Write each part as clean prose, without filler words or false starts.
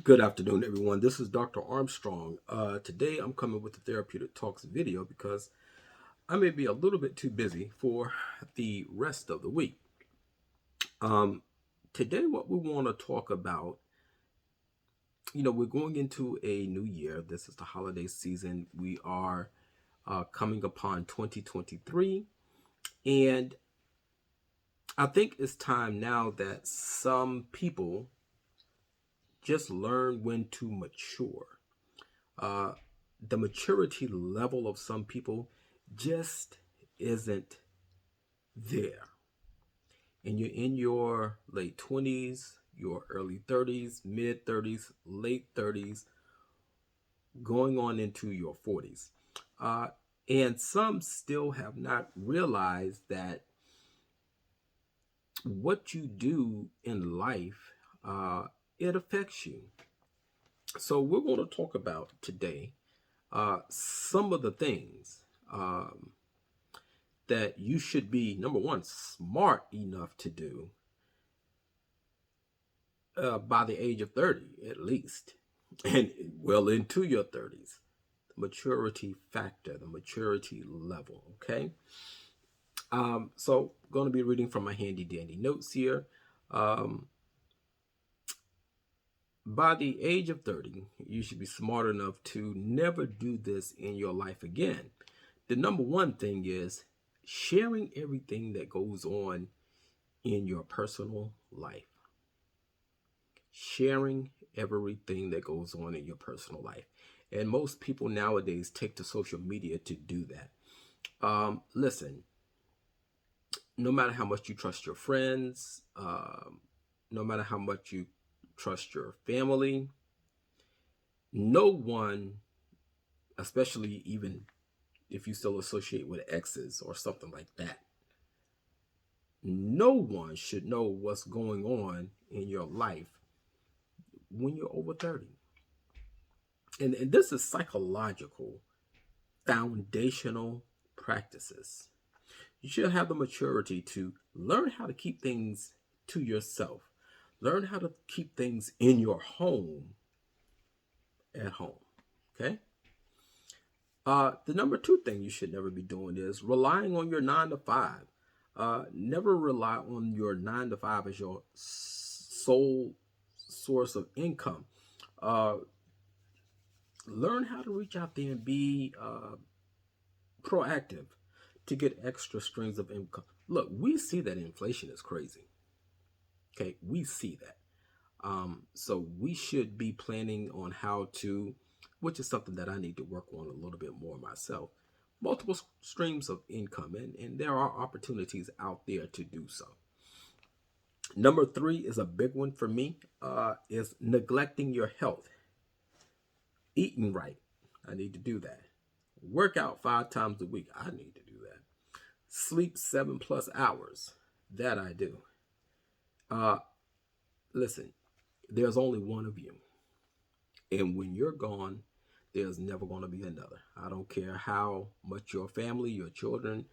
Good afternoon, everyone. This is Dr. Armstrong. Today I'm coming with the Therapeutic Talks video because I may be a little bit too busy for the rest of the week. Um, Today, what we want to talk about, we're going into a new year. This is the holiday season. We are coming upon 2023. And I think it's time now that some people just learn when to mature. Uh, the maturity level of some people just isn't there. And you're in your late 20s, your early 30s, mid 30s, late 30s, going on into your 40s. Uh, and some still have not realized that what you do in life, it affects you. So we're going to talk about today some of the things that you should be, number one, smart enough to do by the age of 30 at least, and well into your 30s. The maturity factor, the maturity level, okay? So going to be reading from my handy dandy notes here. By the age of 30, you should be smart enough to never do this in your life again. The number one thing is sharing everything that goes on in your personal life. Sharing everything that goes on in your personal life. And most people nowadays take to social media to do that. Listen, no matter how much you trust your friends, no matter how much you trust your family, no one, especially even if you still associate with exes or something like that, no one should know what's going on in your life when you're over 30. And this is psychological, foundational practices. You should have the maturity to learn how to keep things to yourself. Learn how to keep things in your home at home. Okay? The number two thing you should never be doing is relying on your 9 to 5. Never rely on your 9 to 5 as your sole source of income. Learn how to reach out there and be proactive to get extra streams of income. Look, we see that inflation is crazy. Okay, we see that. So we should be planning on how to, which is something that I need to work on a little bit more myself, multiple streams of income. And there are opportunities out there to do so. Number three is a big one for me, is neglecting your health. Eating right. I need to do that. Work out 5 times a week. I need to do that. Sleep 7+ hours. That I do. Listen, there's only one of you. And when you're gone, there's never going to be another. I don't care how much your family, your children,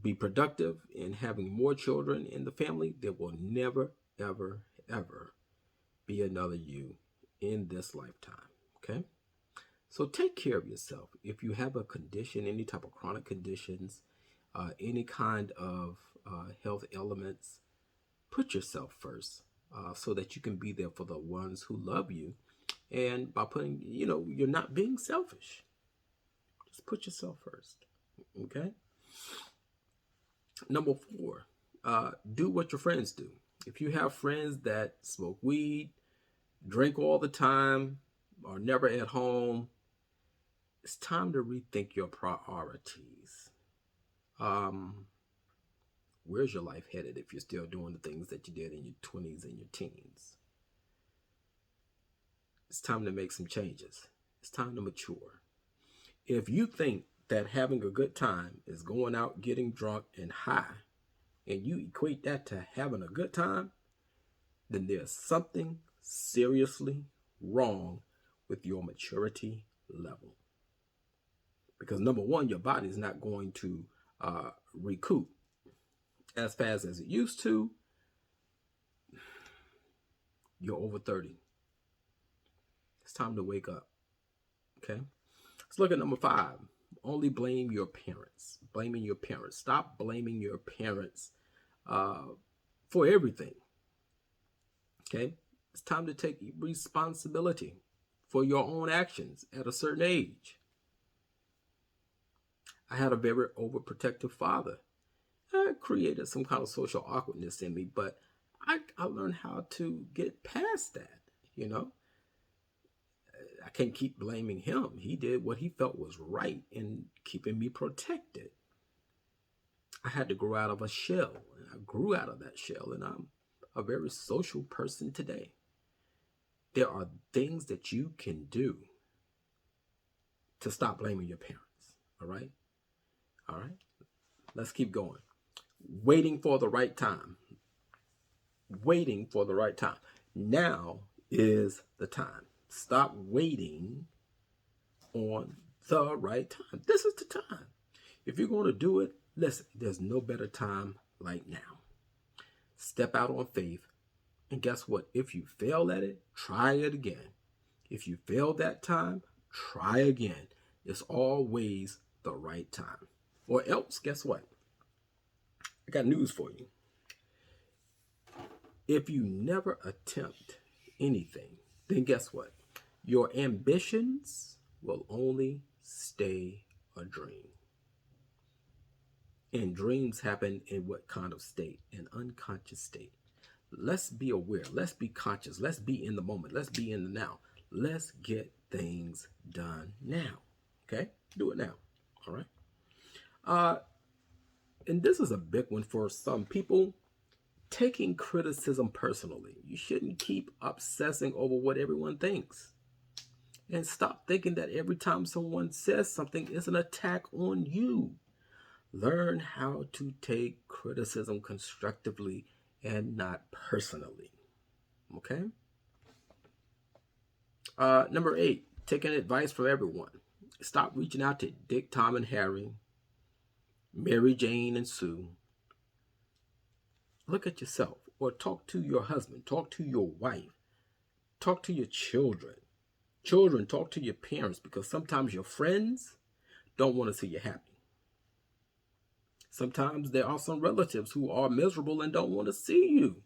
be productive in having more children in the family. There will never, ever, ever be another you in this lifetime. Okay? So take care of yourself. If you have a condition, any type of chronic conditions, any kind of health elements, put yourself first so that you can be there for the ones who love you. And by putting, you're not being selfish. Just put yourself first. Okay? Number 4, do what your friends do. If you have friends that smoke weed, drink all the time, are never at home, it's time to rethink your priorities. Where's your life headed if you're still doing the things that you did in your 20s and your teens? It's time to make some changes. It's time to mature. If you think that having a good time is going out, getting drunk and high, and you equate that to having a good time, then there's something seriously wrong with your maturity level. Because number one, your body is not going to recoup as fast as it used to. you're over 30. It's time to wake up. Okay? Let's look at number 5. Only blame your parents. Blaming your parents. Stop blaming your parents for everything. Okay? It's time to take responsibility for your own actions at a certain age. I had a very overprotective father. It created some kind of social awkwardness in me, but I learned how to get past that, you know. I can't keep blaming him. He did what he felt was right in keeping me protected. I had to grow out of a shell, and I grew out of that shell, and I'm a very social person today. There are things that you can do to stop blaming your parents, all right? All right, let's keep going. Waiting for the right time. Waiting for the right time. Now is the time. Stop waiting on the right time. This is the time. If you're going to do it, listen, there's no better time like now. Step out on faith. And guess what? If you fail at it, try it again. If you fail that time, try again. It's always the right time. Or else, guess what? I got news for you. If you never attempt anything, then guess what? Your ambitions will only stay a dream. And dreams happen in what kind of state? An unconscious state. Let's be aware. Let's be conscious. Let's be in the moment. Let's be in the now. Let's get things done now. Okay? Do it now. All right? And this is a big one for some people. Taking criticism personally. You shouldn't keep obsessing over what everyone thinks. And stop thinking that every time someone says something is an attack on you. Learn how to take criticism constructively and not personally. Okay? Number 8, taking advice from everyone. Stop reaching out to Dick, Tom, and Harry, Mary, Jane, and Sue. Look at yourself, or talk to your husband, talk to your wife, talk to your children. Children, talk to your parents, because sometimes your friends don't want to see you happy. Sometimes there are some relatives who are miserable and don't want to see you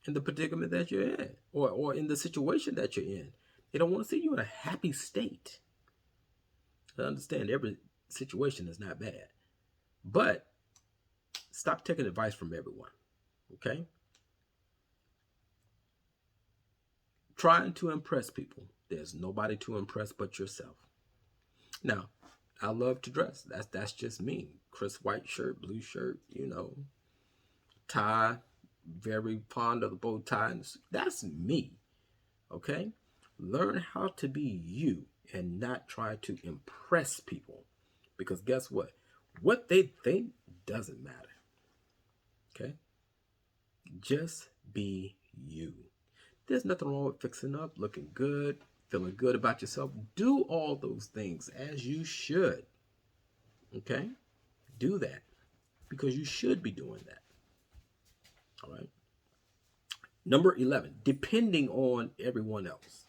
in the predicament that you're in, or in the situation that you're in. They don't want to see you in a happy state. I understand every situation is not bad, but stop taking advice from everyone, okay? Trying to impress people. There's nobody to impress but yourself. Now, I love to dress. That's just me. Crisp white shirt, blue shirt, tie. Very fond of the bow tie. That's me, okay? Learn how to be you and not try to impress people. Because guess what? What they think doesn't matter. Okay? Just be you. There's nothing wrong with fixing up, looking good, feeling good about yourself. Do all those things as you should. Okay? Do that because you should be doing that. All right? Number 11, depending on everyone else.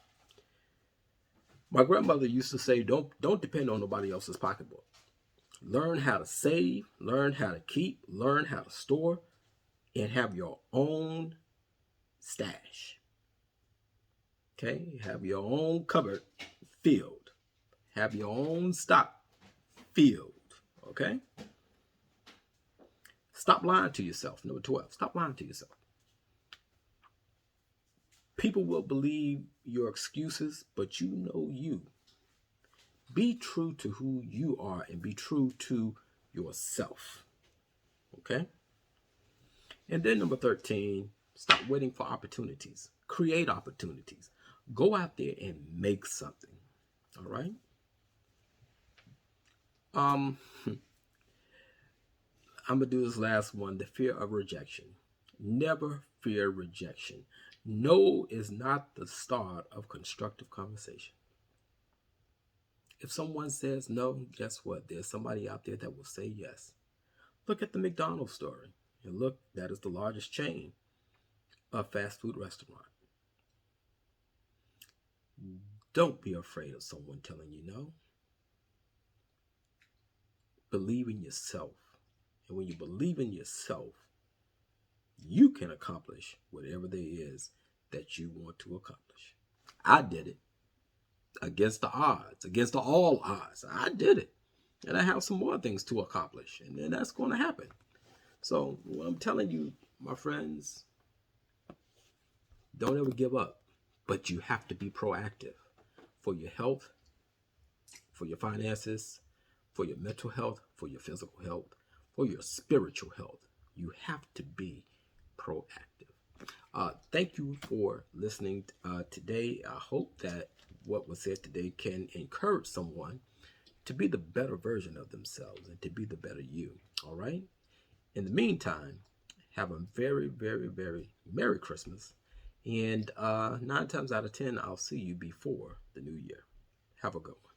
My grandmother used to say, don't depend on nobody else's pocketbook. Learn how to save, learn how to keep, learn how to store, and have your own stash. Okay? Have your own cupboard filled. Have your own stock filled. Okay? Stop lying to yourself. Number 12, stop lying to yourself. People will believe your excuses, but you know you. Be true to who you are and be true to yourself. Okay? And then number 13, stop waiting for opportunities. Create opportunities. Go out there and make something. All right? I'm going to do this last one, the fear of rejection. Never fear rejection. No is not the start of constructive conversation. If someone says no, guess what? There's somebody out there that will say yes. Look at the McDonald's story. And look, that is the largest chain of fast food restaurant. Don't be afraid of someone telling you no. Believe in yourself. And when you believe in yourself, you can accomplish whatever there is that you want to accomplish. I did it against the odds, against all odds. I did it. And I have some more things to accomplish. And then that's going to happen. So what I'm telling you, my friends, don't ever give up. But you have to be proactive for your health, for your finances, for your mental health, for your physical health, for your spiritual health. You have to be proactive. Thank you for listening today. I hope that what was said today can encourage someone to be the better version of themselves and to be the better you. All right. In the meantime, have a very, very, very Merry Christmas. And 9 times out of 10, I'll see you before the new year. Have a good one.